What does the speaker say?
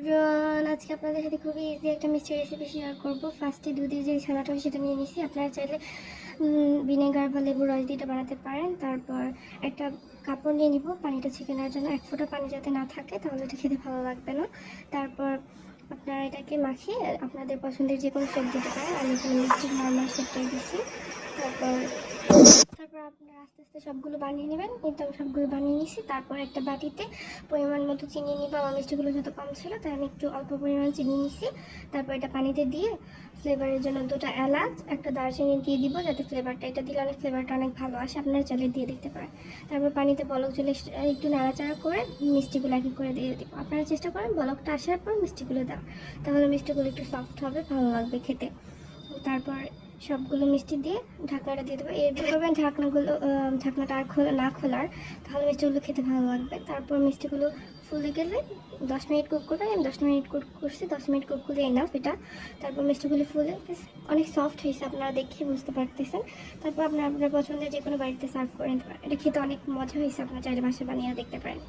Everyone, আজকে আপনাদের সাথে খুবই ইজি একটা মিষ্টি রেসিপি শেয়ার করবো। ফার্স্টে দুধের যে ছানাটা হয় সেটা নিয়ে নিছি। আপনারা চাইলে ভিনেগার বা লেবুর রস দিয়ে এটা বানাতে পারেন। তারপর একটা কাপড় নিয়ে নিব পানিটা ছেঁকে নেওয়ার জন্য। এক ফোঁটা পানি যাতে না থাকে, তাহলে এটা খেতে ভালো লাগবে না। তারপর আপনারা এটাকে মাখিয়ে আপনাদের পছন্দের যে কোনো শেপ দিতে পারেন। আমি এখানে মিষ্টির নর্মাল শেপটাই দিচ্ছি। তারপর তারপর আপনারা আস্তে আস্তে সবগুলো বানিয়ে নেবেন। কিন্তু আমি সবগুলো বানিয়ে নিছি। তারপর একটা বাটিতে পরিমাণ মতো চিনি নিব। আমার মিষ্টিগুলো যত কম ছিল তাই আমি একটু অল্প পরিমাণ চিনি নিছি। তারপর এটা পানিতে দিয়ে ফ্লেভারের জন্য 2টা এলাচ, একটা দারচিনি দিয়ে দিব, যাতে ফ্লেভারটা, এটা দিলে অনেক ফ্লেভারটা অনেক ভালো আসে। আপনারা চাইলে দিয়ে দিতে পারেন। তারপর পানিতে বলক চলে একটু নাড়াচাড়া করে মিষ্টিগুলো এক এক করে দিয়ে দিব। আপনারা চেষ্টা করেন বলকটা আসার পর মিষ্টিগুলো দেওয়া, তাহলে মিষ্টিগুলো একটু সফট হবে, ভালো লাগবে খেতে। তারপর সবগুলো মিষ্টি দিয়ে ঢাকনাটা দিয়ে দেবো। এর করবেন ঢাকনাটা আর না খোলার, তাহলে মিষ্টিগুলো খেতে ভালো লাগবে। তারপর মিষ্টিগুলো ফুলে গেলে 10 মিনিট কুক করবেন। আমি 10 মিনিট কুক করছি, 10 মিনিট কুক করলে এনাফ এটা। তারপর মিষ্টিগুলো ফুলে অনেক সফট হয়েছে, আপনারা দেখে বুঝতে পারতেছেন। তারপর আপনার পছন্দের যে কোনো বাড়িতে সার্ভ করে নিতে পারেন। এটা খেতে অনেক মজা হয়েছে, আপনারা চাইলে বাসায় বানিয়ে দেখতে পারেন।